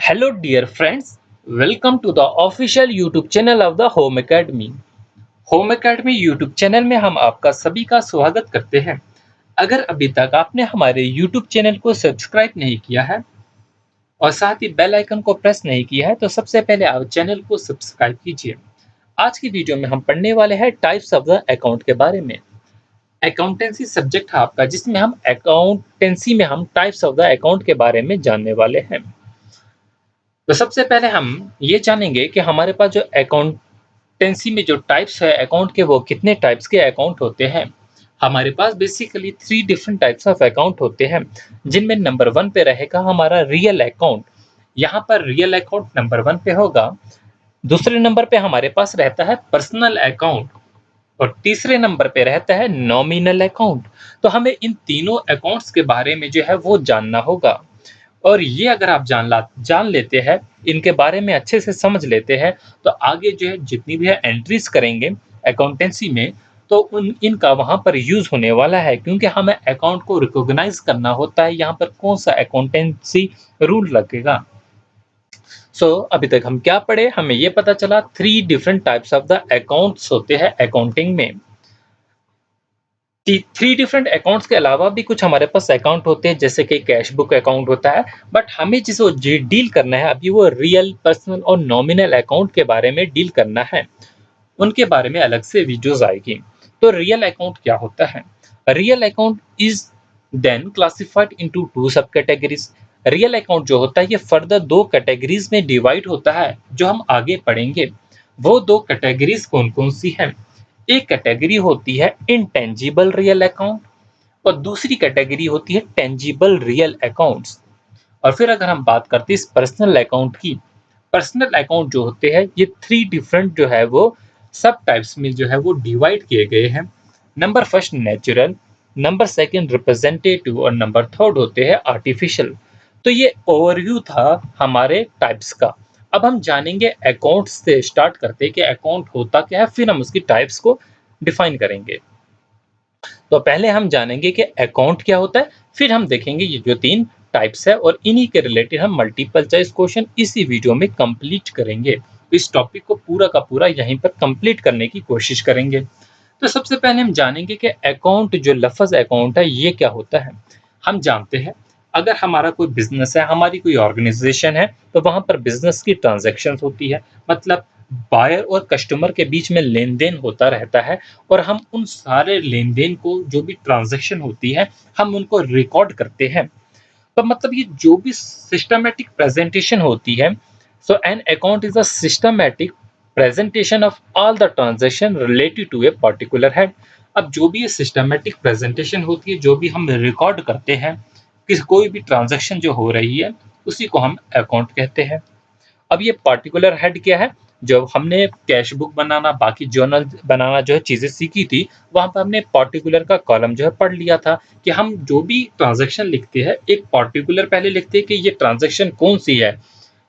Hello, dear friends. Welcome to the official YouTube channel of the Home Academy. Home academy YouTube channel में हम आपका सभी का स्वागत करते हैं। अगर अभी तक आपने हमारे यूट्यूब चैनल को सब्सक्राइब नहीं किया है और साथ ही बेल आइकन को प्रेस नहीं किया है तो सबसे पहले आप चैनल को सब्सक्राइब कीजिए। आज की वीडियो में हम पढ़ने वाले हैं टाइप्स ऑफ द अकाउंट के बारे में। अकाउंटेंसी सब्जेक्ट है आपका, जिसमें हम अकाउंटेंसी में हम टाइप्स ऑफ द अकाउंट के बारे में जानने वाले हैं। तो सबसे पहले हम ये जानेंगे कि हमारे पास जो अकाउंटेंसी में जो टाइप्स है अकाउंट के, वो कितने टाइप्स के अकाउंट होते हैं। हमारे पास basically 3 different types of account होते हैं, जिनमें नंबर 1 पे रहेगा हमारा रियल अकाउंट। यहाँ पर रियल अकाउंट नंबर 1 पे होगा। दूसरे नंबर पे हमारे पास रहता है पर्सनल अकाउंट और तीसरे नंबर पे रहता है नॉमिनल अकाउंट। तो हमें इन तीनों अकाउंट्स के बारे में जो है वो जानना होगा। और ये अगर आप जान लेते हैं, इनके बारे में अच्छे से समझ लेते हैं, तो आगे जो है जितनी भी है एंट्रीज करेंगे अकाउंटेंसी में, तो इनका वहाँ पर यूज़ होने वाला है, क्योंकि हमें अकाउंट को रिकॉग्नाइज करना होता है यहाँ पर कौन सा अकाउंटेंसी रूल लगेगा। अभी तक हम क्या पढ़े, हमें ये पता चला 3 different types of the accounts होते हैं अकाउंटिंग में। 3 डिफरेंट अकाउंट्स के अलावा भी कुछ हमारे पास अकाउंट होते हैं, जैसे कि कैश बुक अकाउंट होता है, बट हमें जिसको डील करना है अभी वो रियल, पर्सनल और नॉमिनल अकाउंट के बारे में डील करना है। उनके बारे में अलग से वीडियोस आएगी। तो रियल अकाउंट क्या होता है? Real account is then classified into 2 sub categories. Real account जो होता है ये फर्दर 2 कैटेगरीज में डिवाइड होता है, जो हम आगे पढ़ेंगे। वो 2 कैटेगरीज कौन कौन सी हैं? एक कैटेगरी होती है इनटेंजिबल रियल अकाउंट और दूसरी कैटेगरी होती है टेंजिबल रियल अकाउंट्स। और फिर अगर हम बात करते हैं इस पर्सनल अकाउंट की, पर्सनल अकाउंट जो होते हैं ये 3 डिफरेंट जो है वो सब टाइप्स में जो है वो डिवाइड किए गए हैं। Number first natural, number second representative और नंबर थर्ड होते हैं आर्टिफिशियल। तो ये ओवरव्यू था हमारे टाइप्स का। अब हम जानेंगे अकाउंट्स से स्टार्ट करते हैं कि अकाउंट होता क्या है, फिर हम उसकी टाइप्स को डिफाइन करेंगे। तो पहले हम जानेंगे कि अकाउंट क्या होता है, फिर हम देखेंगे ये जो 3 टाइप्स है और इन्हीं के रिलेटेड हम मल्टीपल चॉइस क्वेश्चन इसी वीडियो में कंप्लीट करेंगे। इस टॉपिक को पूरा का पूरा यहीं पर कंप्लीट करने की कोशिश करेंगे। तो सबसे पहले हम जानेंगे कि अकाउंट, जो लफ्ज़ अकाउंट है, ये क्या होता है। हम जानते हैं, अगर हमारा कोई बिजनेस है, हमारी कोई ऑर्गेनाइजेशन है, तो वहाँ पर बिजनेस की ट्रांजैक्शन होती है। मतलब बायर और कस्टमर के बीच में लेन देन होता रहता है और हम उन सारे लेन देन को, जो भी ट्रांजैक्शन होती है, हम उनको रिकॉर्ड करते हैं। तो मतलब ये जो भी सिस्टमैटिक प्रेजेंटेशन होती है, so an account is a systematic presentation of all the transaction related to a particular head. अब जो भी ये सिस्टमैटिक प्रेजेंटेशन होती है, जो भी हम रिकॉर्ड करते हैं, किस कोई भी ट्रांजैक्शन जो हो रही है, उसी को हम अकाउंट कहते हैं। अब ये पर्टिकुलर हेड क्या है? जब हमने कैश बुक बनाना, बाकी जर्नल बनाना जो है चीज़ें सीखी थी, वहाँ पे हमने पर्टिकुलर का कॉलम जो है पढ़ लिया था कि हम जो भी ट्रांज़ैक्शन लिखते हैं, एक पर्टिकुलर पहले लिखते हैं कि ये ट्रांज़ैक्शन कौन-सी है,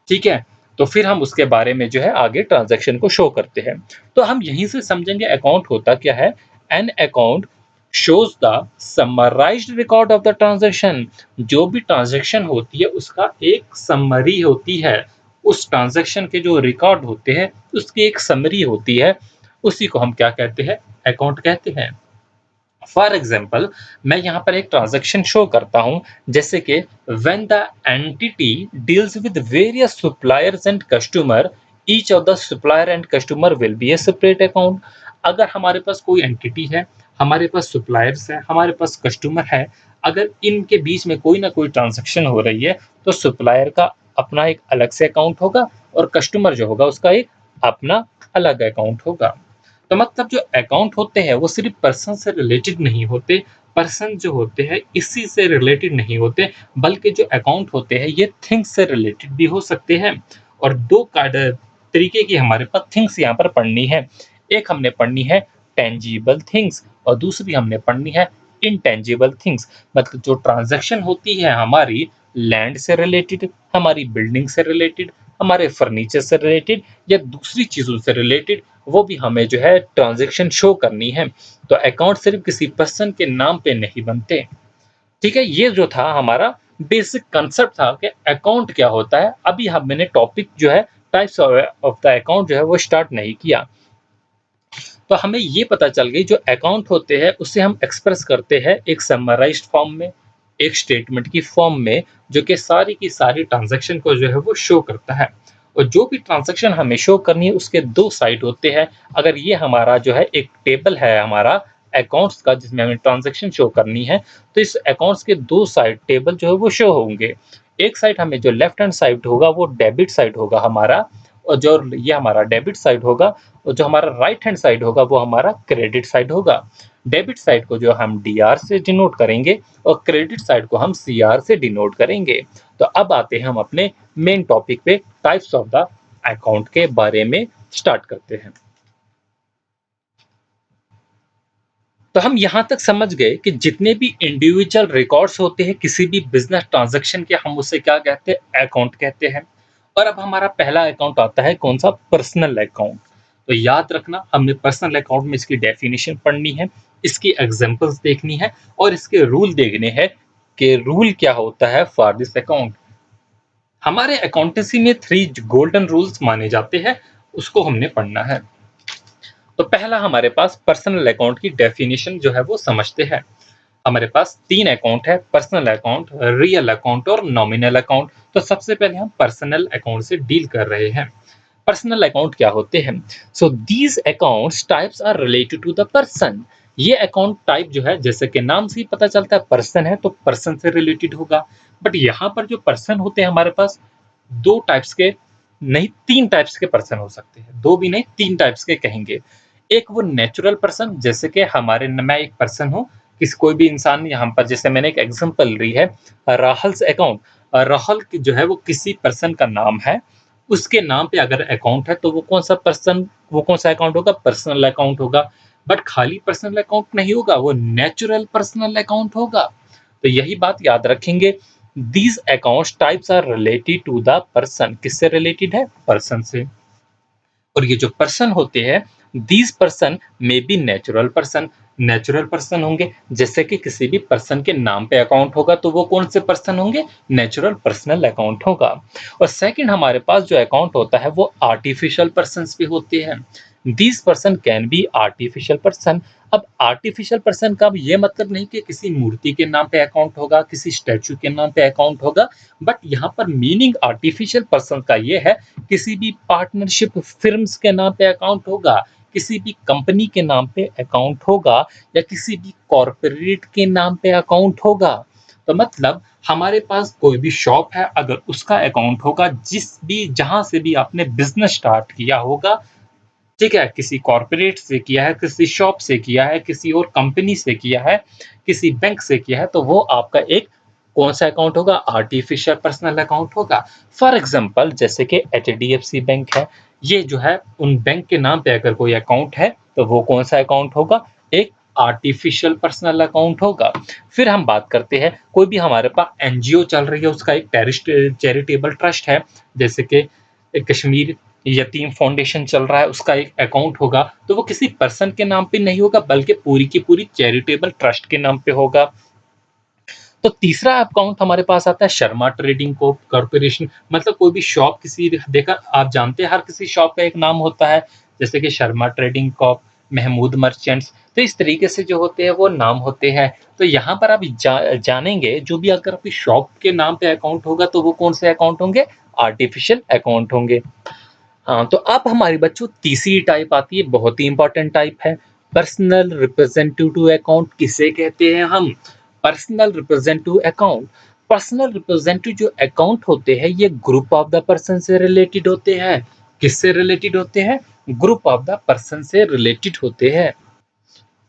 ठीक है? तो फिर हम उसके बारे में जो है आगे ट्रांज़ैक्शन को शो करते हैं। तो हम यहीं से समझेंगे अकाउंट होता क्या है। An account shows the summarised record of the transaction. जो भी ट्रांज़ैक्शन होती है उसका एक समरी होती है। उस ट्रांजैक्शन के जो रिकॉर्ड होते हैं, उसकी एक समरी होती है, उसी को हम क्या कहते हैं? अकाउंट कहते हैं। फॉर एग्जाम्पल, मैं यहाँ पर एक ट्रांजैक्शन शो करता हूँ, जैसे कि when the entity deals with various suppliers and customer, each of the supplier and customer will be A separate account. अगर हमारे पास कोई एंटिटी है, हमारे पास सप्लायर्स है, हमारे पास कस्टमर है, अगर इनके बीच में कोई ना कोई ट्रांजैक्शन हो रही है, तो सप्लायर का अपना एक अलग से अकाउंट होगा और कस्टमर जो होगा उसका एक अपना अलग अकाउंट होगा। तो मतलब जो अकाउंट होते हैं वो सिर्फ पर्सन से रिलेटेड नहीं होते, पर्सन जो होते हैं इसी से रिलेटेड नहीं होते, बल्कि जो अकाउंट होते हैं ये थिंग्स से रिलेटेड भी हो सकते हैं। और 2 तरीके की हमारे पास थिंग्स यहाँ पर पढ़नी है। एक हमने पढ़नी है टेंजिबल थिंग्स और दूसरी हमने पढ़नी है इनटेंजिबल थिंग्स। मतलब जो ट्रांजैक्शन होती है हमारी लैंड से रिलेटेड, हमारी बिल्डिंग से रिलेटेड, हमारे फर्नीचर से रिलेटेड या दूसरी चीज़ों से रिलेटेड, वो भी हमें जो है ट्रांजैक्शन शो करनी है। तो अकाउंट सिर्फ किसी पर्सन के नाम पे नहीं बनते। ठीक है, ये जो था हमारा बेसिक कंसेप्ट था कि अकाउंट क्या होता है। अभी हम मैंने टॉपिक जो है टाइप्स ऑफ द अकाउंट जो है वो स्टार्ट नहीं किया। तो हमें ये पता चल गई जो अकाउंट होते हैं उसे हम एक्सप्रेस करते हैं एक समराइज्ड फॉर्म में, एक स्टेटमेंट की फॉर्म में, जो कि सारी की सारी ट्रांजैक्शन को जो है वो शो करता है। और जो भी ट्रांजैक्शन हमें शो करनी है उसके दो साइड होते हैं। अगर ये हमारा जो है एक टेबल है हमारा अकाउंट्स का जिसमें हमें ट्रांजैक्शन शो करनी है, तो इस अकाउंट्स के दो साइड टेबल जो है वो शो होंगे। एक साइड हमें जो लेफ्ट हैंड साइड होगा वो डेबिट साइड होगा हमारा, और जो ये हमारा डेबिट साइड होगा, और जो हमारा राइट हैंड साइड होगा वो हमारा क्रेडिट साइड होगा। डेबिट साइड को जो हम डीआर से डिनोट करेंगे और क्रेडिट साइड को हम सीआर से डिनोट करेंगे। तो अब आते हैं हम अपने मेन टॉपिक पे, टाइप्स ऑफ द अकाउंट के बारे में स्टार्ट करते हैं। तो हम यहां तक समझ गए कि जितने भी इंडिविजुअल रिकॉर्ड्स होते हैं किसी भी बिजनेस ट्रांजैक्शन के, हम उसे क्या कहते हैं, अकाउंट कहते हैं। और अब हमारा पहला अकाउंट आता है कौन सा, पर्सनल अकाउंट। तो याद रखना हमने पर्सनल अकाउंट में इसकी डेफिनेशन पढ़नी है, इसकी एग्जांपल्स देखनी है और इसके रूल देखने हैं कि रूल क्या होता है फॉर दिस अकाउंट। हमारे अकाउंटेंसी में 3 गोल्डन रूल्स माने जाते हैं, उसको हमने पढ़ना है। तो पहला हमारे पास पर्सनल अकाउंट की डेफिनेशन जो है वो समझते हैं। हमारे पास 3 अकाउंट है, पर्सनल अकाउंट, रियल अकाउंट और नॉमिनल अकाउंट। तो सबसे पहले हम पर्सनल अकाउंट से डील कर रहे हैं। पर्सनल अकाउंट क्या होते हैं? So these accounts types are related to the person. ये अकाउंट टाइप जो है, जैसे कि नाम से ही पता चलता है पर्सन है, तो पर्सन से रिलेटेड होगा। बट यहाँ पर जो पर्सन होते हैं हमारे पास दो टाइप्स के नहीं, 3 टाइप्स के पर्सन हो सकते हैं, दो भी नहीं 3 टाइप्स के कहेंगे। एक वो नेचुरल पर्सन, जैसे कि हमारे मैं एक पर्सन हूँ, किसी कोई भी इंसान, यहाँ पर जैसे मैंने एक एग्जांपल ली है राहुल्स अकाउंट। राहुल जो है वो किसी पर्सन का नाम है, उसके नाम पे अगर अकाउंट है तो वो कौन सा पर्सन, वो कौन सा अकाउंट होगा, पर्सनल अकाउंट होगा। बट खाली पर्सनल अकाउंट नहीं होगा, वो नेचुरल पर्सनल अकाउंट होगा। तो यही बात याद रखेंगे। These accounts types are related to the person. किससे रिलेटेड है, पर्सन से। और ये जो पर्सन होते हैं, these person may be natural person. Natural person होंगे, जैसे कि किसी भी पर्सन के नाम पे अकाउंट होगा तो वो कौन से पर्सन होंगे, नेचुरल पर्सनल अकाउंट होगा। और सेकंड हमारे पास जो अकाउंट होता है वो आर्टिफिशियल पर्सन भी होते हैं। These person can be artificial person. अब आर्टिफिशियल पर्सन का ये मतलब नहीं कि किसी मूर्ति के नाम पे अकाउंट होगा, किसी स्टैचू के नाम पे अकाउंट होगा। बट यहाँ पर मीनिंग आर्टिफिशियल पर्सन का ये है, किसी भी पार्टनरशिप फिर्म्स के नाम पे अकाउंट होगा, किसी भी कंपनी के नाम पे अकाउंट होगा, या किसी भी कॉर्पोरेट के नाम पे अकाउंट होगा। तो मतलब हमारे पास कोई भी शॉप है, अगर उसका अकाउंट होगा, जिस भी जहां से भी आपने बिजनेस स्टार्ट किया होगा, ठीक है, किसी कॉर्पोरेट से किया है, किसी शॉप से किया है, किसी और कंपनी से किया है, किसी बैंक से किया है, तो वो आपका एक कौन सा अकाउंट होगा, आर्टिफिशियल पर्सनल अकाउंट होगा। फॉर एग्जांपल जैसे कि एचडीएफसी बैंक है, ये जो है उन बैंक के नाम पे अगर कोई अकाउंट है तो वो कौन सा अकाउंट होगा, एक आर्टिफिशियल पर्सनल अकाउंट होगा। फिर हम बात करते हैं, कोई भी हमारे पास एनजीओ चल रही है, उसका एक चैरिटेबल ट्रस्ट है, जैसे कि कश्मीर यतीम फाउंडेशन चल रहा है, उसका एक अकाउंट होगा, तो वो किसी पर्सन के नाम पे नहीं होगा बल्कि पूरी की पूरी चैरिटेबल ट्रस्ट के नाम पे होगा। तो तीसरा अकाउंट हमारे पास आता है शर्मा ट्रेडिंग को कॉर्पोरेशन। मतलब कोई भी शॉप, किसी देखा आप जानते हैं हर किसी शॉप का एक नाम होता है, जैसे कि Sharma trading corp, Mahmood merchants. तो इस तरीके से जो होते हैं वो नाम होते हैं। तो यहाँ पर आप जानेंगे जो भी अगर आपकी शॉप के नाम पे अकाउंट होगा तो वो कौन से अकाउंट होंगे, आर्टिफिशियल अकाउंट होंगे। हाँ, तो अब हमारी बच्चों तीसरी टाइप आती है, बहुत ही इंपॉर्टेंट टाइप है, पर्सनल रिप्रेजेंटेटिव अकाउंट। किसे कहते हैं हम, personal representative account. Personal representative जो अकाउंट होते हैं ये ग्रुप ऑफ द पर्सन से रिलेटेड होते हैं। किससे रिलेटेड होते हैं, ग्रुप ऑफ द पर्सन से रिलेटेड होते हैं।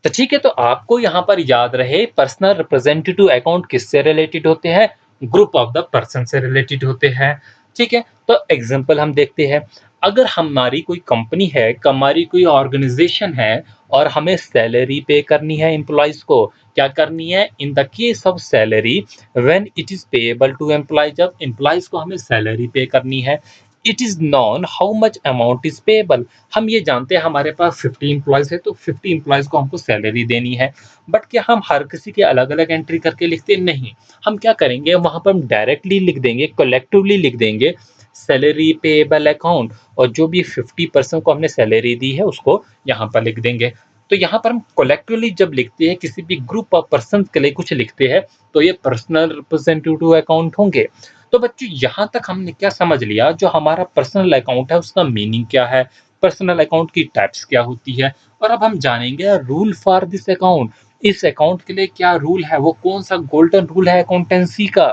तो ठीक है, तो आपको यहाँ पर याद रहे पर्सनल रिप्रेजेंटेटिव अकाउंट किससे रिलेटेड होते हैं, ग्रुप ऑफ द पर्सन से रिलेटेड होते हैं। ठीक है, तो एग्जांपल हम देखते हैं। अगर हमारी कोई कंपनी है, हमारी कोई ऑर्गेनाइजेशन है और हमें सैलरी पे करनी है एम्प्लॉइज को, क्या करनी है, in the case of salary when it is payable to employ, जब एम्प्लॉइज को हमें सैलरी पे करनी है, it is known how much amount is payable. हम ये जानते हैं हमारे पास 50 एम्प्लॉयज है, तो 50 एम्प्लॉयज को हमको सैलरी देनी है। बट क्या हम हर किसी के अलग अलग एंट्री करके लिखते? नहीं। हम क्या करेंगे, वहां पर हम डायरेक्टली लिख देंगे, कलेक्टिवली लिख देंगे सैलरी पेएबल अकाउंट, और जो भी 50% को हमने सैलरी दी है उसको यहाँ पर लिख देंगे। तो यहाँ पर हम कलेक्टिवली जब लिखते हैं, किसी भी ग्रुप ऑफ पर्सन के लिए कुछ लिखते हैं, तो ये पर्सनल रिप्रेजेंटेटिव अकाउंट होंगे। तो बच्चों यहाँ तक हमने क्या समझ लिया, जो हमारा पर्सनल अकाउंट है उसका मीनिंग क्या है, पर्सनल अकाउंट की टाइप्स क्या होती है, और अब हम जानेंगे रूल फॉर दिस अकाउंट। इस अकाउंट के लिए क्या रूल है, वो कौन सा गोल्डन रूल है अकाउंटेंसी का।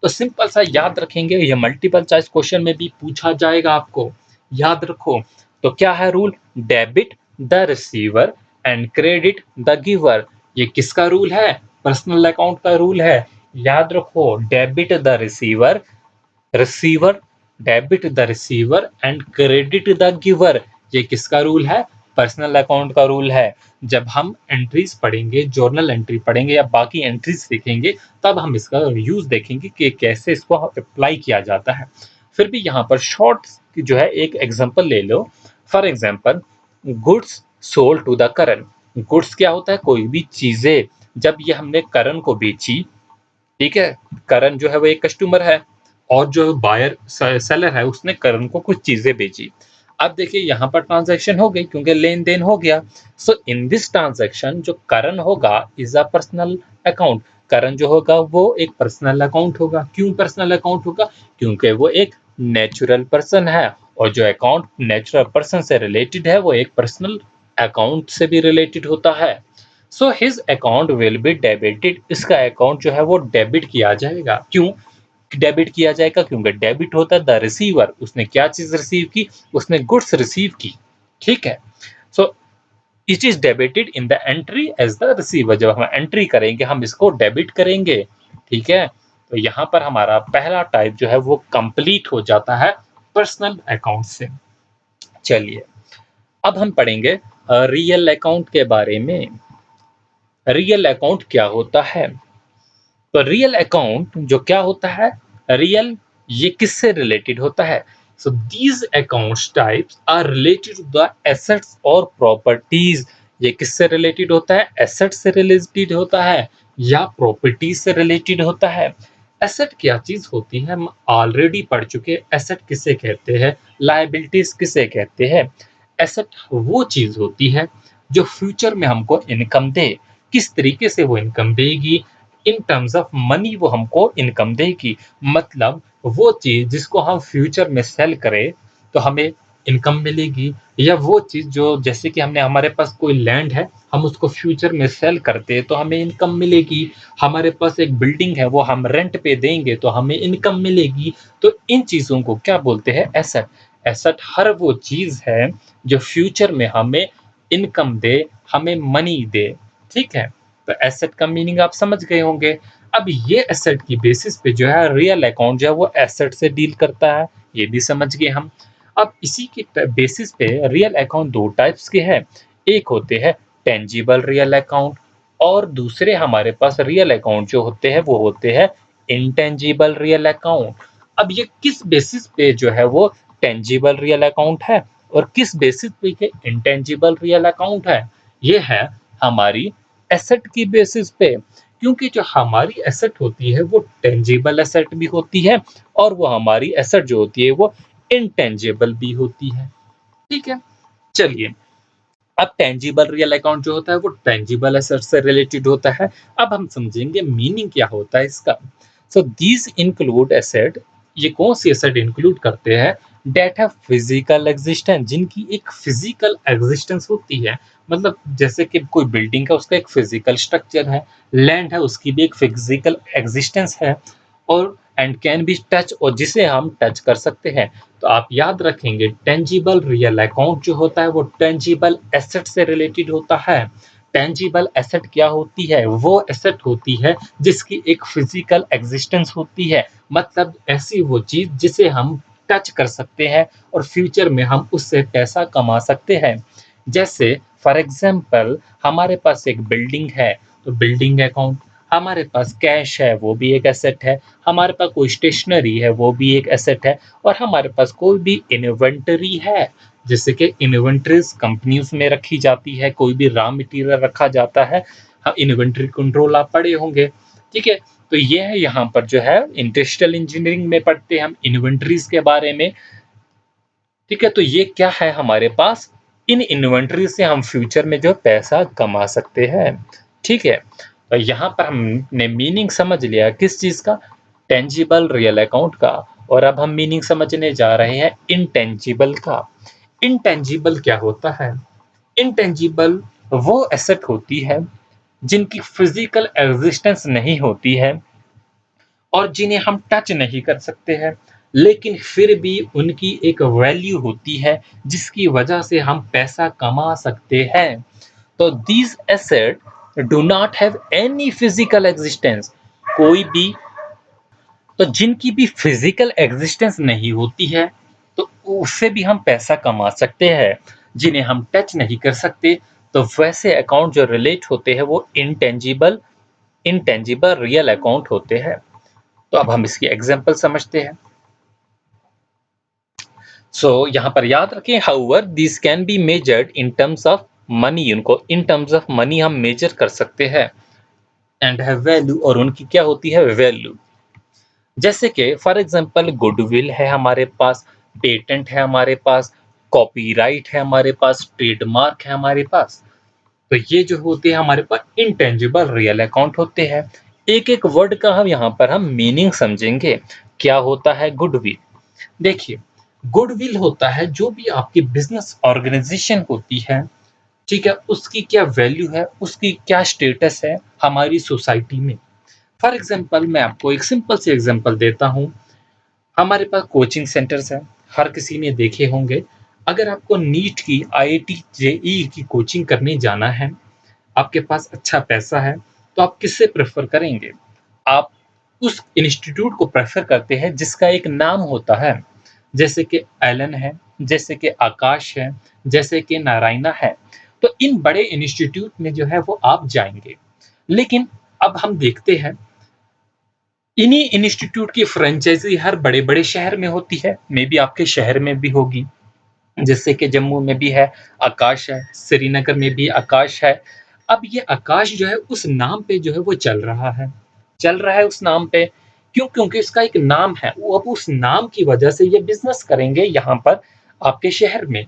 तो सिंपल सा याद रखेंगे, ये मल्टीपल चॉइस क्वेश्चन में भी पूछा जाएगा, आपको याद रखो। तो क्या है rule? Debit the receiver and credit the giver. ये किसका रूल है? पर्सनल अकाउंट का रूल है। याद रखो, debit the receiver, receiver, debit the receiver and credit the giver. ये किसका रूल है? पर्सनल अकाउंट का रूल है। जब हम एंट्रीज पढ़ेंगे, जर्नल एंट्री पढ़ेंगे या बाकी एंट्रीज सीखेंगे, तब हम इसका यूज देखेंगे कि कैसे इसको अप्लाई किया जाता है। फिर भी यहाँ पर शॉर्ट जो है एक एग्जांपल ले लो। For example, goods sold to the Karan. Goods क्या होता है? कोई भी चीजें जब ये हमने करण को बेची, ठीक है, करण जो है वो एक कस्टमर है, और जो बायर सेलर है उसने करण को कुछ चीजें बेची। अब देखिए यहाँ पर ट्रांजैक्शन हो गई, क्योंकि लेन देन हो गया। सो इन दिस ट्रांजैक्शन जो करण होगा इज अ पर्सनल अकाउंट। करण जो होगा वो एक पर्सनल अकाउंट होगा। क्यों पर्सनल अकाउंट होगा? क्योंकि वो एक नेचुरल पर्सन है, और जो अकाउंट नेचुरल पर्सन से रिलेटेड है वो एक पर्सनल अकाउंट से भी रिलेटेड होता है। So his account will be debited. इसका अकाउंट जो है वो डेबिट किया जाएगा। क्यों डेबिट किया जाएगा? क्योंकि डेबिट होता है द रिसीवर, उसने क्या चीज रिसीव की? उसने गुड्स रिसीव की। ठीक है। So it is debited in the entry as the receiver. जब हम एंट्री करेंगे हम इसको डेबिट करेंगे। ठीक है। तो यहाँ पर हमारा पहला टाइप जो है वो कंप्लीट हो जाता है पर्सनल अकाउंट से। चलिए अब हम पढ़ेंगे रियल अकाउंट के बारे में। रियल अकाउंट क्या होता है? तो रियल अकाउंट जो क्या होता है, रियल, ये किससे रिलेटेड होता है? So these accounts types are related to the assets और प्रॉपर्टीज। ये किससे रिलेटेड होता है? एसेट से रिलेटेड होता है या प्रॉपर्टीज से रिलेटेड होता है। एसेट क्या चीज होती है, हम ऑलरेडी पढ़ चुके। एसेट किसे कहते हैं, लायबिलिटीज किसे कहते हैं। एसेट वो चीज होती है जो फ्यूचर में हमको इनकम दे। किस तरीके से वो इनकम देगी? इन टर्म्स ऑफ मनी वो हमको इनकम देगी। मतलब वो चीज जिसको हम फ्यूचर में सेल करें तो हमें इनकम मिलेगी, या वो चीज जो जैसे कि हमने, हमारे पास कोई लैंड है, हम उसको फ्यूचर में सेल करते हैं तो हमें इनकम मिलेगी। हमारे पास एक बिल्डिंग है, वो हम रेंट पे देंगे तो हमें इनकम मिलेगी। तो इन चीजों को क्या बोलते हैं? एसेट। एसेट हर वो चीज है जो फ्यूचर में हमें इनकम दे, हमें मनी दे। ठीक है। तो एसेट का मीनिंग आप समझ गए होंगे। अब ये एसेट की बेसिस पे जो है रियल अकाउंट जो है वो एसेट से डील करता है, ये भी समझ गए हम। अब इसी के बेसिस पे रियल अकाउंट दो टाइप्स के हैं। एक होते हैं टेंजिबल रियल अकाउंट, और दूसरे हमारे पास रियल अकाउंट जो होते हैं वो होते हैं इंटेंजिबल रियल अकाउंट। अब ये किस बेसिस पे जो है वो टेंजिबल रियल अकाउंट है और किस बेसिस पे ये इंटेंजिबल रियल अकाउंट है? ये है हमारी एसेट की बेसिस पे। क्योंकि जो हमारी एसेट होती है वो टेंजिबल एसेट भी होती है, और वो हमारी एसेट जो होती है वो इंटेंजिबल भी होती है। ठीक है। चलिए अब टेंजिबल रियल अकाउंट जो होता है वो टेंजिबल एसेट से रिलेटेड होता है। अब हम समझेंगे मीनिंग क्या होता है इसका। सो दीज इंक्लूड एसेट, ये कौन सी एसेट इंक्लूड करते हैं? डेट हैव फिजिकल एग्जिस्टेंस, जिनकी एक फिजिकल एग्जिस्टेंस होती है। मतलब जैसे कि कोई बिल्डिंग है उसका एक फिजिकल स्ट्रक्चर है, लैंड है उसकी भी एक फिजिकल एग्जिस्टेंस है, और एंड कैन बी टच, और जिसे हम टच कर सकते हैं। तो आप याद रखेंगे टेंजिबल रियल अकाउंट जो होता है वो टेंजिबल एसेट से रिलेटेड होता है। टेंजिबल एसेट क्या होती है? वो एसेट होती है जिसकी एक फिजिकल एग्जिस्टेंस होती है। मतलब ऐसी वो चीज जिसे हम टच कर सकते हैं और फ्यूचर में हम उससे पैसा कमा सकते हैं। जैसे फॉर एग्जाम्पल हमारे पास एक बिल्डिंग है, तो बिल्डिंग अकाउंट, हमारे पास कैश है, वो भी एक एसेट है, हमारे पास कोई स्टेशनरी है, वो भी एक एसेट है, और हमारे पास कोई भी इन्वेंटरी है, जैसे कि इन्वेंटरीज कंपनीज में रखी जाती है, कोई भी रॉ मटेरियल रखा जाता है। हाँ, इन्वेंटरी कंट्रोल आप पढ़े होंगे, ठीक है। तो ये है यहाँ पर जो है इंडस्ट्रियल इंजीनियरिंग में पढ़ते हैं हम इन्वेंटरीज के बारे में, ठीक है। तो ये क्या है हमारे पास, इन इन्वेंटरी से हम फ्यूचर में जो पैसा कमा सकते हैं, ठीक है। तो यहाँ पर हमने मीनिंग समझ लिया किस चीज़ का, टेंजिबल रियल अकाउंट का। और अब हम मीनिंग समझने जा रहे हैं इनटेंजिबल का। इनटेंजिबल क्या होता है? इनटेंजिबल वो एसेट होती है जिनकी फिजिकल एग्जिस्टेंस नहीं होती है और जिन्हें हम टच नहीं कर सकते हैं, लेकिन फिर भी उनकी एक वैल्यू होती है जिसकी वजह से हम पैसा कमा सकते हैं। तो these asset do not have any physical existence, कोई भी, तो जिनकी भी फिजिकल एग्जिस्टेंस नहीं होती है, तो उससे भी हम पैसा कमा सकते हैं, जिन्हें हम टच नहीं कर सकते। तो वैसे अकाउंट जो रिलेट होते हैं वो इनटेंजिबल इनटेंजिबल रियल अकाउंट होते हैं। तो अब हम इसकी एग्जांपल समझते हैं। सो यहाँ पर याद रखें, however this can be measured in terms of money, उनको इन टर्म्स ऑफ मनी हम मेजर कर सकते हैं, एंड हैव वैल्यू, और उनकी क्या होती है, वैल्यू। जैसे कि फॉर एग्जांपल गुडविल है हमारे पास, पेटेंट है हमारे पास, कॉपीराइट है हमारे पास, ट्रेडमार्क है हमारे पास। तो ये जो होते हैं हमारे पास इंटेंजिबल रियल अकाउंट होते हैं। एक एक वर्ड का हम मीनिंग समझेंगे। क्या होता है गुडविल? देखिए, गुडविल होता है जो भी आपकी बिजनेस ऑर्गेनाइजेशन होती है, ठीक है, उसकी क्या वैल्यू है, उसकी क्या स्टेटस है हमारी सोसाइटी में। फॉर एग्जांपल मैं आपको एक सिंपल सी एग्जांपल देता हूँ। हमारे पास कोचिंग सेंटर्स हैं, हर किसी ने देखे होंगे। अगर आपको नीट की, आईआईटी, जेईई की कोचिंग करने जाना है, आपके पास अच्छा पैसा है, तो आप किससे प्रेफर करेंगे? आप उस इंस्टीट्यूट को प्रेफर करते हैं जिसका एक नाम होता है, जैसे कि एलन है, जैसे कि आकाश है, जैसे कि नारायणा है। तो इन बड़े इंस्टीट्यूट में जो है वो आप जाएंगे। लेकिन अब हम देखते हैं, इन्हीं इंस्टीट्यूट की फ्रेंचाइजी हर बड़े बड़े शहर में होती है, मे बी आपके शहर में भी होगी। जैसे कि जम्मू में भी है, आकाश है, श्रीनगर में भी आकाश है। अब ये आकाश जो है उस नाम पे जो है वो चल रहा है उस नाम पे। क्यों? क्योंकि उसका एक नाम है, वो अब उस नाम की वजह से ये बिजनेस करेंगे यहाँ पर आपके शहर में,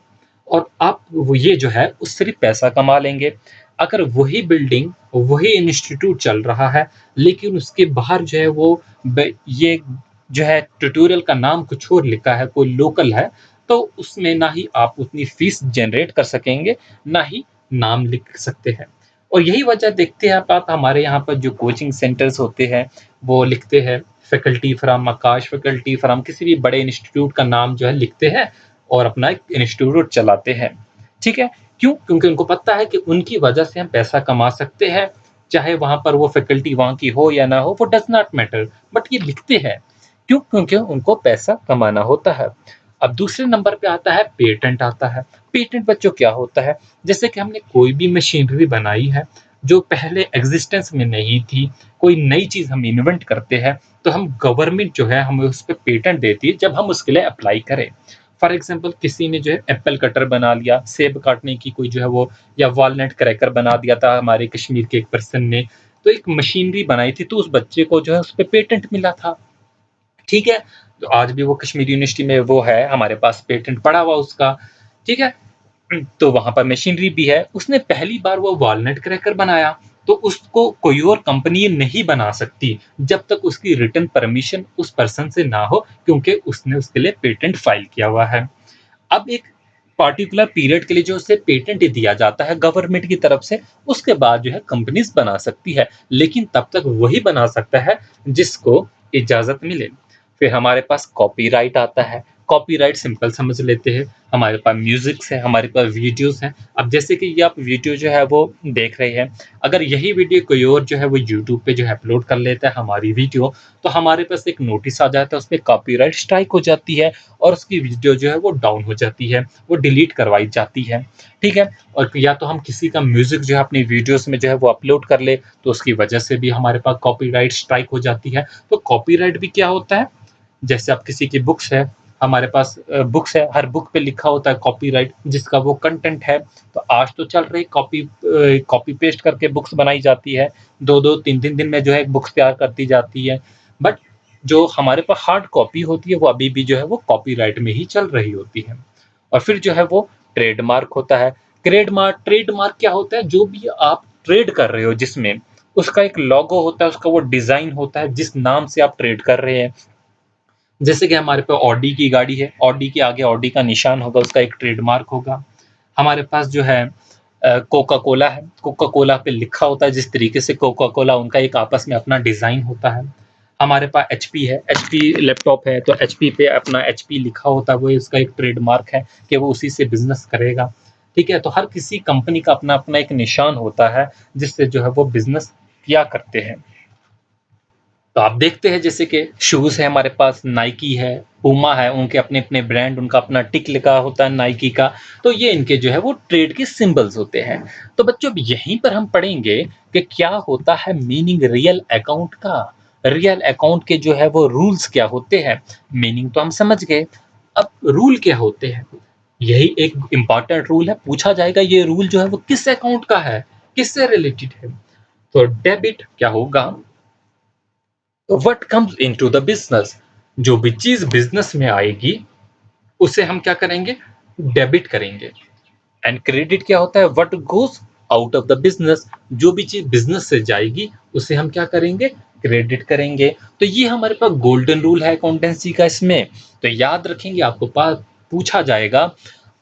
और आप वो ये जो है उससे भी पैसा कमा लेंगे। अगर वही बिल्डिंग, वही इंस्टीट्यूट चल रहा है, लेकिन उसके बाहर जो है वो ये जो है ट्यूटोरियल का नाम कुछ और लिखा है, कोई लोकल है, तो उसमें ना ही आप उतनी फीस जनरेट कर सकेंगे, ना ही नाम लिख सकते हैं। और यही वजह देखते हैं आप हमारे यहाँ पर जो कोचिंग सेंटर्स होते हैं, वो लिखते हैं faculty from Akash, faculty from किसी भी बड़े इंस्टीट्यूट का नाम जो है लिखते हैं और अपना एक इंस्टीट्यूट चलाते हैं, ठीक है। क्यों? क्योंकि उनको पता है कि उनकी वजह से हम पैसा कमा सकते हैं, चाहे वहाँ पर वो फैकल्टी वहाँ की हो या ना हो, वो डज़ नॉट मैटर, बट ये लिखते हैं। क्यों? क्योंकि उनको पैसा कमाना होता है। अब दूसरे नंबर पे आता है पेटेंट आता है। पेटेंट बच्चों क्या होता है? जैसे कि हमने कोई भी मशीनरी बनाई है, जो पहले एग्जिस्टेंस में नहीं थी, कोई नई चीज़ हम इन्वेंट करते हैं, तो हम गवर्नमेंट जो है हमें उस पे पेटेंट देती है जब हम उसके लिए अप्लाई करें। फॉर एग्जांपल किसी ने जो है एप्पल कटर बना लिया, सेब काटने की कोई जो है वो, या वॉलनट क्रैकर बना दिया था हमारे कश्मीर के एक पर्सन ने, तो एक मशीनरी बनाई थी, तो उस बच्चे को जो है उस पे पेटेंट मिला था, ठीक है। तो आज भी वो कश्मीर यूनिवर्सिटी में वो है, हमारे पास पेटेंट पड़ा हुआ उसका, ठीक है। तो वहां पर मशीनरी भी है, उसने पहली बार वो वॉलनट क्रैकर बनाया, तो उसको कोई और कंपनी नहीं बना सकती जब तक उसकी रिटन परमिशन उस पर्सन से ना हो, क्योंकि उसने उसके लिए पेटेंट फाइल किया हुआ है। अब एक पार्टिकुलर पीरियड के लिए जो उसे पेटेंट दिया जाता है गवर्नमेंट की तरफ से, उसके बाद जो है कंपनीज बना सकती है, लेकिन तब तक वही बना सकता है जिसको इजाजत मिले। फिर हमारे पास कॉपीराइट आता है। कॉपीराइट सिंपल समझ लेते हैं, हमारे पास म्यूज़िक्स है, हमारे पास वीडियोज़ हैं। अब जैसे कि ये आप वीडियो जो है वो देख रहे हैं, अगर यही वीडियो कोई और जो है वो यूट्यूब पे जो है अपलोड कर लेता है हमारी वीडियो, तो हमारे पास एक नोटिस आ जाता है, उसपे कॉपीराइट स्ट्राइक हो जाती है और उसकी वीडियो जो है वो डाउन हो जाती है, वो डिलीट करवाई जाती है, ठीक है? और या तो हम किसी का म्यूज़िक जो है अपनी वीडियोज़ में जो है वो अपलोड कर ले, तो उसकी वजह से भी हमारे पास कॉपीराइट स्ट्राइक हो जाती है। तो कॉपीराइट भी क्या होता है? जैसे अब किसी की बुक्स है, हमारे पास बुक्स है, हर बुक पे लिखा होता है कॉपीराइट जिसका वो कंटेंट है। तो आज तो चल रही कॉपी पेस्ट करके बुक्स बनाई जाती है, 2-2 3-3 दिन में जो है बुक्स तैयार करती जाती है। बट जो हमारे पास हार्ड कॉपी होती है वो अभी भी जो है वो कॉपीराइट में ही चल रही होती है। और फिर जो है वो ट्रेडमार्क होता है। ट्रेडमार्क क्या होता है? जो भी आप ट्रेड कर रहे हो जिसमें, उसका एक लोगो होता है, उसका वो डिज़ाइन होता है जिस नाम से आप ट्रेड कर रहे हैं। जैसे कि हमारे पे ऑडी की गाड़ी है, ऑडी के आगे ऑडी का निशान होगा, उसका एक ट्रेडमार्क होगा। हमारे पास जो है कोका कोला है, कोका कोला पे लिखा होता है जिस तरीके से कोका कोला, उनका एक आपस में अपना डिज़ाइन होता है। हमारे पास एचपी है, एचपी लैपटॉप है, तो एचपी पे अपना एचपी लिखा होता है, वो उसका एक ट्रेडमार्क है कि वो उसी से बिज़नेस करेगा, ठीक है? तो हर किसी कंपनी का अपना-अपना एक निशान होता है, जिससे जो है वो बिज़नेस किया करते हैं। तो आप देखते हैं जैसे कि शूज़ है हमारे पास, नाइकी है, पूमा है, उनके अपने-अपने ब्रांड, उनका अपना टिक लिखा होता है नाइकी का, तो ये इनके जो है वो ट्रेड के सिंबल्स होते हैं। तो बच्चों अब यहीं पर हम पढ़ेंगे कि क्या होता है मीनिंग रियल अकाउंट का, रियल अकाउंट के जो है वो रूल्स क्या होते हैं। मीनिंग तो हम समझ गए, अब रूल क्या होते हैं? यही एक इम्पोर्टेंट रूल है, पूछा जाएगा ये रूल जो है वो किस अकाउंट का है, किससे रिलेटेड है? तो डेबिट क्या होगा? What comes into the business, जो भी चीज़ बिज़नेस में आएगी, उसे हम क्या करेंगे? डेबिट करेंगे। एंड क्रेडिट क्या होता है? What goes out of the business, जो भी चीज़ बिज़नेस से जाएगी, उसे हम क्या करेंगे? क्रेडिट करेंगे। तो ये हमारे पास गोल्डन रूल है अकाउंटेंसी का इसमें। तो याद रखेंगे, आपको पा पूछा जाएगा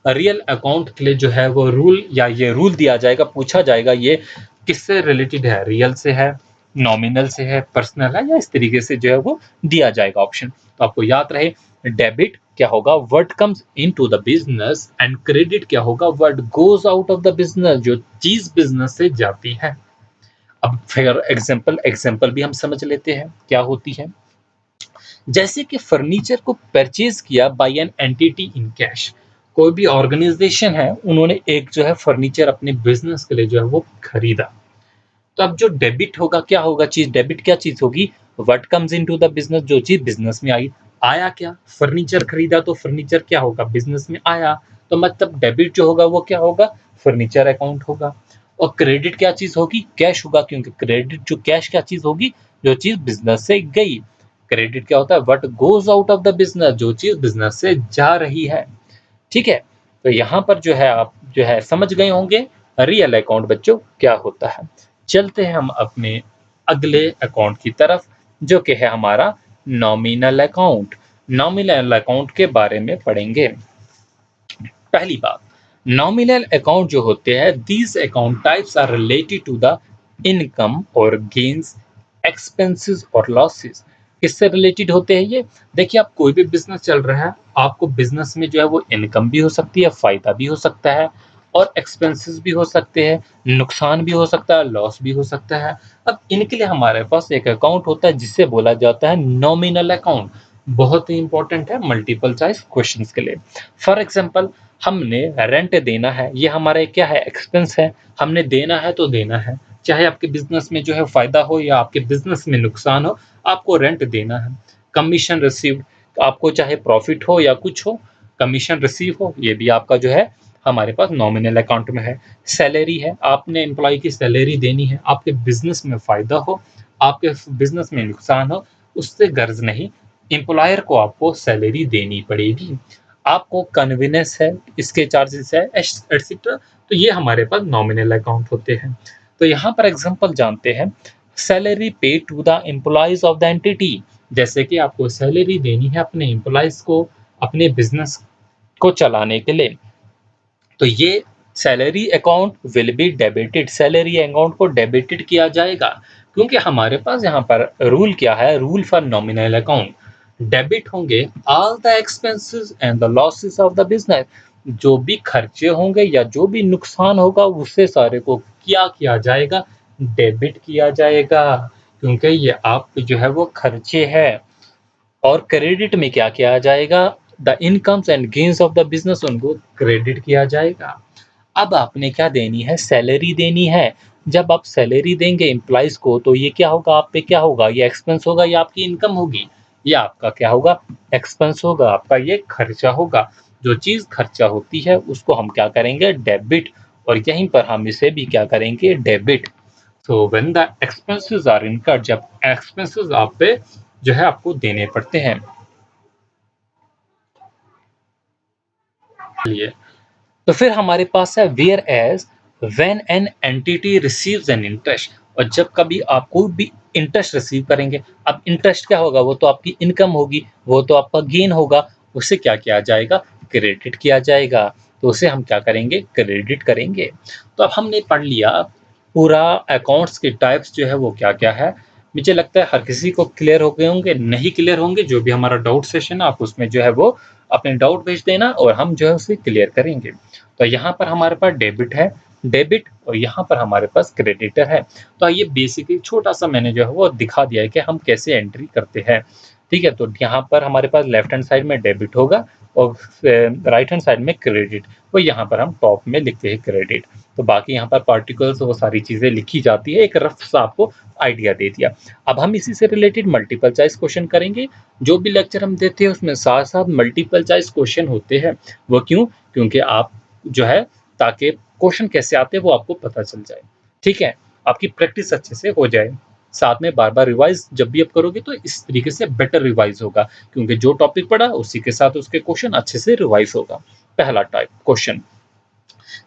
रियल अकाउंट के लिए जो है वो रूल, या ये रूल दिया जाएगा, पूछा जाएगा ये किससे रिलेटेड है? रियल से है, नॉमिनल से है, पर्सनल है, या इस तरीके से जो है वो दिया जाएगा ऑप्शन। तो आपको याद रहे, डेबिट क्या होगा? What comes into the business, and credit क्या होगा? What goes out of the business, जो चीज बिजनेस से जाती है। अब फिर एग्जाम्पल भी हम समझ लेते हैं क्या होती है। जैसे कि फर्नीचर को परचेज किया by an entity in cash, कोई भी ऑर्गेनाइजेशन है, उन्होंने एक जो है फर्नीचर अपने बिजनेस के लिए जो है वो खरीदा। तो अब जो डेबिट होगा, क्या होगा चीज? डेबिट क्या चीज होगी? What comes into the business, जो चीज बिजनेस में आई। आया क्या? फर्नीचर खरीदा, तो फर्नीचर क्या होगा? बिजनेस में आया। तो मतलब डेबिट जो होगा वो क्या होगा? फर्नीचर अकाउंट होगा। और क्रेडिट क्या चीज होगी? कैश होगा, क्योंकि क्रेडिट जो कैश क्या चीज होगी? जो चीज बिजनेस से गई। क्रेडिट क्या होता है? What goes out of the business, जो चीज बिजनेस से जा रही है, ठीक है? तो यहाँ पर जो है आप जो है समझ गए होंगे रियल अकाउंट बच्चों क्या होता है। चलते हैं हम अपने अगले अकाउंट की तरफ, जो कि है हमारा नॉमिनल अकाउंट। नॉमिनल अकाउंट के बारे में पढ़ेंगे। पहली बात, नॉमिनल अकाउंट जो होते हैं, these account types are related to the income और गेन्स, एक्सपेंसेस और लॉसेस। किससे रिलेटेड होते हैं ये? देखिए, आप कोई भी बिजनेस चल रहा है, आपको बिजनेस में जो है वो इनकम भी हो सकती है, फायदा भी हो सकता है, और एक्सपेंसेस भी हो सकते हैं, नुकसान भी हो सकता है, लॉस भी हो सकता है। अब इनके लिए हमारे पास एक अकाउंट होता है जिसे बोला जाता है नॉमिनल अकाउंट। बहुत ही इंपॉर्टेंट है मल्टीपल चॉइस क्वेश्चंस के लिए। फॉर एग्जांपल, हमने रेंट देना है, ये हमारा क्या है? एक्सपेंस है। हमने देना है तो देना है, चाहे आपके बिजनेस में जो है फायदा हो या आपके बिजनेस में नुकसान हो, आपको रेंट देना है। कमीशन रिसीव्ड, आपको चाहे प्रॉफिट हो या कुछ हो, कमीशन रिसीव हो, ये भी आपका जो है हमारे पास नॉमिनल अकाउंट में है। सैलरी है, आपने एम्प्लॉय की सैलरी देनी है, आपके बिजनेस में फायदा हो, आपके बिजनेस में नुकसान हो, उससे गर्ज नहीं, एम्प्लॉयर को आपको सैलरी देनी पड़ेगी। आपको कन्वीनियंस है, इसके चार्जेस है, एटसेट्रा। तो ये हमारे पास नॉमिनल अकाउंट होते हैं। तो यहाँ पर एग्जांपल जानते हैं। Salary pay to the employees of the entity, जैसे कि आपको सैलरी देनी है अपने एम्प्लॉयज को, अपने बिजनेस को चलाने के लिए। तो ये salary account will be debited, salary account को डेबिटेड किया जाएगा, क्योंकि हमारे पास यहाँ पर रूल क्या है? Rule for nominal account, debit होंगे all the expenses and the losses of the business, जो भी खर्चे होंगे या जो भी नुकसान होगा उससे सारे को क्या किया जाएगा, डेबिट किया जाएगा, क्योंकि ये आपके जो है वो खर्चे है। और क्रेडिट में क्या किया जाएगा, the incomes and gains of the business, उनको क्रेडिट किया जाएगा। अब आपने क्या देनी है, सैलरी देनी है। जब आप सैलरी देंगे एम्प्लॉइज को तो ये क्या होगा, आप पे क्या होगा, ये एक्सपेंस होगा या आपकी इनकम होगी, या आपका क्या होगा, एक्सपेंस होगा, आपका ये खर्चा होगा। जो चीज़ खर्चा होती है उसको हम क्या करेंगे, डेबिट। और यहीं पर हम इसे भी क्या करेंगे, debit. So when the expenses are incurred, जब एक्सपेंसेस आप पे जो है आपको देने पड़ते हैं लिए। तो फिर हमारे पास है whereas when an entity receives an interest, और जब कभी आप कोई भी इंटरेस्ट रिसीव करेंगे, अब इंटरेस्ट क्या होगा, वो तो आपकी इनकम होगी, वो तो आपका गेन होगा, उसे क्या किया जाएगा, क्रेडिट किया जाएगा। तो उसे हम क्या करेंगे, क्रेडिट करेंगे। तो अब हमने पढ़ लिया पूरा अकाउंट्स के टाइप्स जो है वो क्या क्या है। मुझे लगता है हर किसी को क्लियर हो गए होंगे, नहीं क्लियर होंगे जो भी हमारा डाउट सेशन है आप उसमें जो है वो अपने डाउट भेज देना और हम जो है उसे क्लियर करेंगे। तो यहाँ पर हमारे पास डेबिट है, डेबिट, और यहाँ पर हमारे पास क्रेडिटर है। तो ये बेसिकली छोटा सा मैंने जो है वो दिखा दिया है कि हम कैसे एंट्री करते हैं। ठीक है, तो यहाँ पर हमारे पास लेफ्ट हैंड साइड में डेबिट होगा और राइट हैंड साइड में क्रेडिट, वो यहाँ पर हम टॉप में लिखते हैं क्रेडिट। तो बाकी यहाँ पर पार्टिकल्स वो सारी चीज़ें लिखी जाती है, एक रफ सा आपको आइडिया दे दिया। अब हम इसी से रिलेटेड मल्टीपल चॉइस क्वेश्चन करेंगे। जो भी लेक्चर हम देते हैं उसमें साथ साथ मल्टीपल चॉइस क्वेश्चन होते हैं। वो क्यों, क्योंकि आप जो है ताकि क्वेश्चन कैसे आते हैं वो आपको पता चल जाए। ठीक है, आपकी प्रैक्टिस अच्छे से हो जाए, साथ में बार बार रिवाइज जब भी आप करोगे तो इस तरीके से बेटर रिवाइज होगा, क्योंकि जो टॉपिक पढ़ा उसी के साथ उसके क्वेश्चन अच्छे से रिवाइज होगा। पहला type question,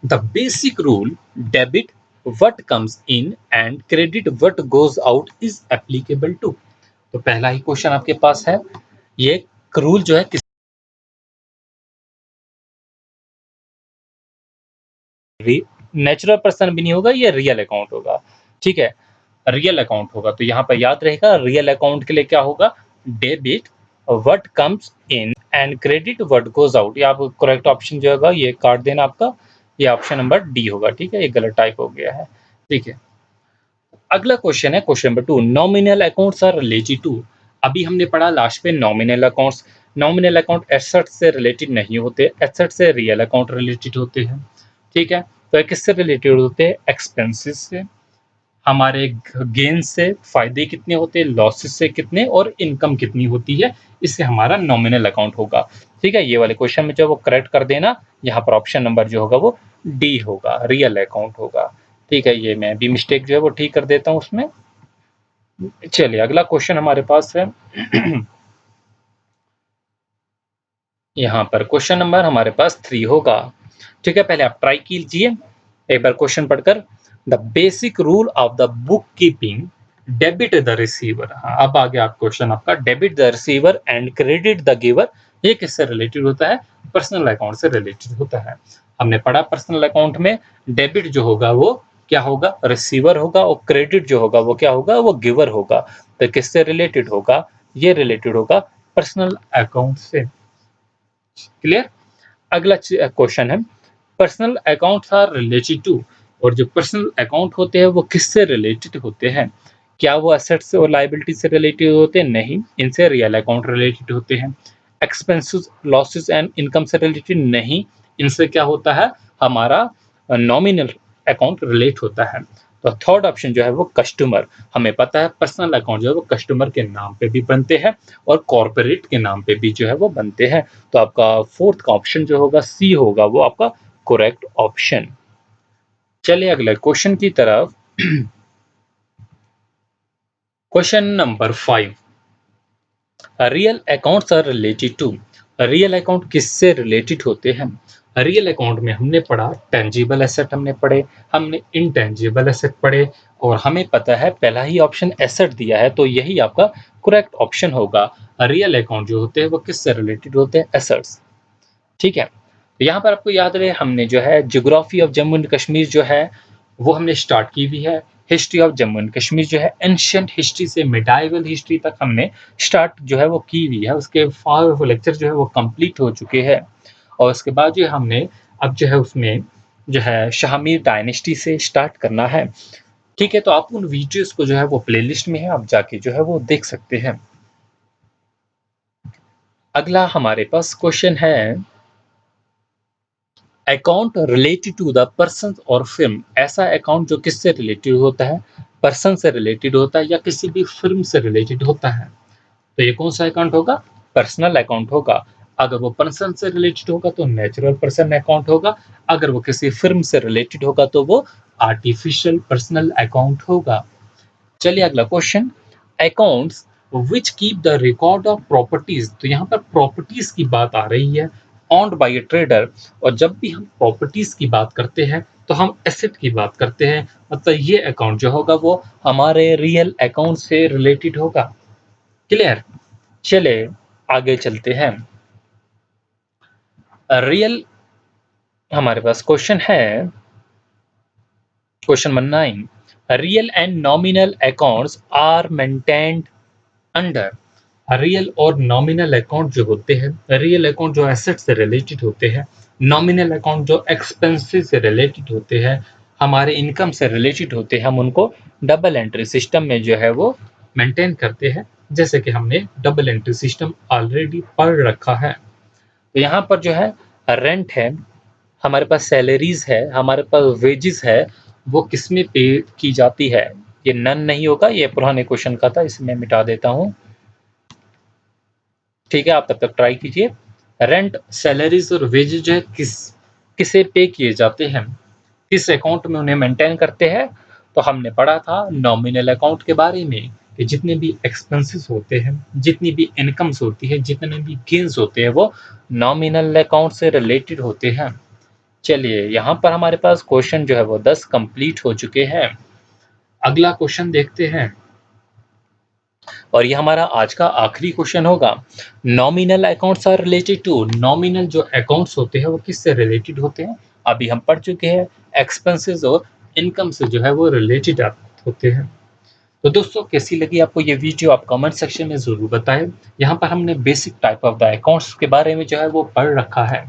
the basic rule debit what comes in and credit what goes out is applicable to. तो पहला ही क्वेश्चन आपके पास है, ये रूल जो है किस नेचुरल पर्सन भी नहीं होगा, ये रियल अकाउंट होगा। ठीक है, रियल अकाउंट होगा, तो यहाँ पर याद रहेगा रियल अकाउंट के लिए क्या होगा, debit what comes in and credit what goes out. ये आप करेक्ट ऑप्शन जो होगा ये काट देना आपका, ये ऑप्शन नंबर डी होगा। ठीक है, ये गलत टाइप हो गया है। ठीक है, अगला क्वेश्चन है question number 2, nominal accounts are related to. अभी हमने पढ़ा लास्ट पे nominal accounts. Nominal account asset से रिलेटेड नहीं होते, एसेट से रियल अकाउंट रिलेटेड होते हैं। ठीक है, तो किससे रिलेटेड होते हैं, एक्सपेंसेस से, हमारे गेन से, फायदे कितने होते हैं, लॉसेस से कितने, और इनकम कितनी होती है, इससे हमारा नॉमिनल अकाउंट होगा। ठीक है, ये वाले क्वेश्चन में जो वो करेक्ट कर देना, यहाँ पर ऑप्शन नंबर जो होगा वो डी होगा, रियल अकाउंट होगा। ठीक है, ये मैं भी मिस्टेक जो है वो ठीक कर देता हूँ उसमें। चलिए अगला क्वेश्चन हमारे पास है यहाँ पर क्वेश्चन नंबर हमारे पास 3 होगा। ठीक है, पहले आप ट्राई कीजिए एक बार क्वेश्चन पढ़कर, the basic rule of the book keeping debit the receiver. हाँ, अब आ गया क्वेश्चन आपका, debit the receiver and credit the giver, ये किससे रिलेटेड होता है, पर्सनल अकाउंट से रिलेटेड होता है। हमने पढ़ा पर्सनल अकाउंट में डेबिट जो होगा वो क्या होगा, रिसीवर होगा, और क्रेडिट जो होगा वो क्या होगा, वो गिवर होगा। तो किससे रिलेटेड होगा, ये रिलेटेड होगा पर्सनल अकाउंट से। क्लियर। अगला क्वेश्चन है, personal accounts are related to, और जो पर्सनल अकाउंट होते हैं वो किससे रिलेटेड होते हैं, क्या वो एसेट्स और लायबिलिटी से रिलेटेड होते हैं, नहीं, इनसे रियल अकाउंट रिलेटेड होते हैं। एक्सपेंसेस, लॉसेस एंड इनकम से रिलेटेड, नहीं, इनसे क्या होता है, हमारा नॉमिनल अकाउंट रिलेट होता है। तो थर्ड ऑप्शन जो है वो कस्टमर, हमें पता है पर्सनल अकाउंट जो है वो कस्टमर के नाम पे भी बनते हैं और कॉर्पोरेट के नाम पे भी जो है वो बनते हैं। तो आपका फोर्थ का ऑप्शन जो होगा सी होगा, वो आपका करेक्ट ऑप्शन। चलिए अगले क्वेश्चन की तरफ। Question number 5, real accounts are related to. Real account किससे रिलेटेड होते हैं, रियल अकाउंट में हमने पढ़ा टेंजिबल एसेट हमने पढ़े, हमने इनटेंजिबल एसेट पढ़े, और हमें पता है पहला ही ऑप्शन एसेट दिया है, तो यही आपका करेक्ट ऑप्शन होगा। रियल अकाउंट जो होते हैं वो किससे रिलेटेड होते हैं, एसेट्स। ठीक है, तो यहाँ पर आपको याद रहे हमने जो है geography of Jammu and Kashmir जो है वो हमने स्टार्ट की हुई है। History of Jammu and Kashmir जो है एंशिएंट हिस्ट्री से मिडाइवल हिस्ट्री तक हमने स्टार्ट जो है वो की हुई है। उसके 5 लेक्चर जो है वो कंप्लीट हो चुके हैं और उसके बाद जो हमने अब जो है उसमें जो है शाहमीर डायनेस्टी से स्टार्ट करना है। ठीक है, तो आप उन वीडियोस को जो है वो प्लेलिस्ट में है, आप जाके जो है वो देख सकते हैं। अगला हमारे पास क्वेश्चन है, account related to the person और फिल्म। ऐसा अकाउंट जो किससे रिलेटेड होता है, पर्सन से रिलेटेड होता है या किसी भी फिल्म से रिलेटेड होता है। तो ये कौन सा अकाउंट होगा, पर्सनल अकाउंट होगा। अगर वो पर्सन से रिलेटेड होगा तो नेचुरल पर्सन अकाउंट होगा। अगर वो किसी फिल्म से रिलेटेड होगा तो वो आर्टिफिशियल पर्सनल अकाउंट होगा। चलिए अगला question, accounts which keep the record of properties. तो यहाँ पर प्रॉपर्टीज की बात आ रही है, ऑन्ड बाय ए ट्रेडर। और जब भी हम प्रॉपर्टीज की बात करते हैं तो हम एसेट की बात करते हैं, मतलब ये अकाउंट जो होगा वो हमारे रियल अकाउंट से रिलेटेड होगा। क्लियर। चले आगे चलते हैं। रियल हमारे पास क्वेश्चन है, question number 9, real and nominal accounts are maintained under. Real और नॉमिनल अकाउंट जो होते हैं, रियल अकाउंट जो एसेट से रिलेटेड होते हैं, नॉमिनल अकाउंट जो एक्सपेंसेस से रिलेटेड होते हैं, हमारे इनकम से रिलेटेड होते हैं, हम उनको डबल एंट्री सिस्टम में जो है वो मेंटेन करते हैं। जैसे कि हमने डबल एंट्री सिस्टम ऑलरेडी पढ़ रखा है। तो यहाँ पर जो है रेंट है, हमारे पास सैलरीज है, हमारे पास वेजेस है, वो किस में पे की जाती है। ये नन नहीं होगा, ये पुराने क्वेश्चन का था, इसे मैं मिटा देता हूँ। ठीक है, आप तब तक ट्राई कीजिए। रेंट, सैलरीज और वेजेज जो है किसे पे किए जाते हैं, किस अकाउंट में उन्हें मेंटेन करते हैं। तो हमने पढ़ा था नॉमिनल अकाउंट के बारे में कि जितने भी एक्सपेंसेस होते हैं, जितनी भी इनकम्स होती है, जितने भी गेन्स होते हैं, वो नॉमिनल अकाउंट से रिलेटेड होते हैं। चलिए यहाँ पर हमारे पास क्वेश्चन जो है वो 10 कंप्लीट हो चुके हैं। अगला क्वेश्चन देखते हैं और ये हमारा आज का आखिरी क्वेश्चन होगा। Nominal accounts are related to, nominal जो अकाउंट्स होते हैं वो किससे रिलेटेड होते हैं, अभी हम पढ़ चुके हैं। एक्सपेंसेस और इनकम से जो है वो रिलेटेड होते हैं। तो दोस्तों कैसी लगी आपको ये वीडियो, आप कमेंट सेक्शन में ज़रूर बताएं। यहाँ पर हमने basic type of the accounts के बारे में जो है वो पढ़ रखा है।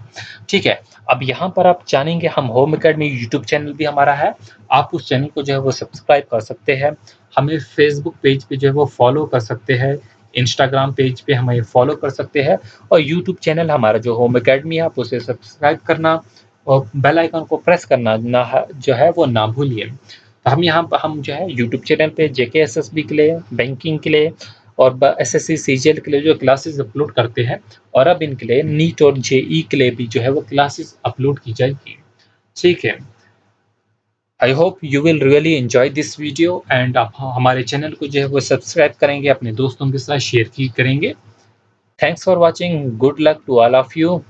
ठीक है, अब यहाँ पर आप जानेंगे, हम होम अकेडमी यूट्यूब चैनल भी हमारा है, आप उस चैनल को जो है वो सब्सक्राइब कर सकते हैं। हमें फेसबुक पेज पे जो है वो फॉलो कर सकते हैं, इंस्टाग्राम पेज पे हमें फॉलो कर सकते हैं और यूट्यूब चैनल हमारा जो होम अकेडमी है आप उसे सब्सक्राइब करना और बेल आइकन को प्रेस करना ना जो है वो ना भूलिए। तो हम यहाँ पर हम जो है यूट्यूब चैनल पे जेके एसएसबी के लिए, बैंकिंग के लिए और एसएससी सीजीएल के लिए जो क्लासेस अपलोड करते हैं, और अब इनके लिए नीट और जेई के लिए भी जो है वो क्लासेस अपलोड की जाएगी। ठीक है, I hope you will really enjoy this video and आप हमारे चैनल को जो है वो सब्सक्राइब करेंगे, अपने दोस्तों के साथ शेयर की करेंगे। Thanks for watching, good luck to all of you.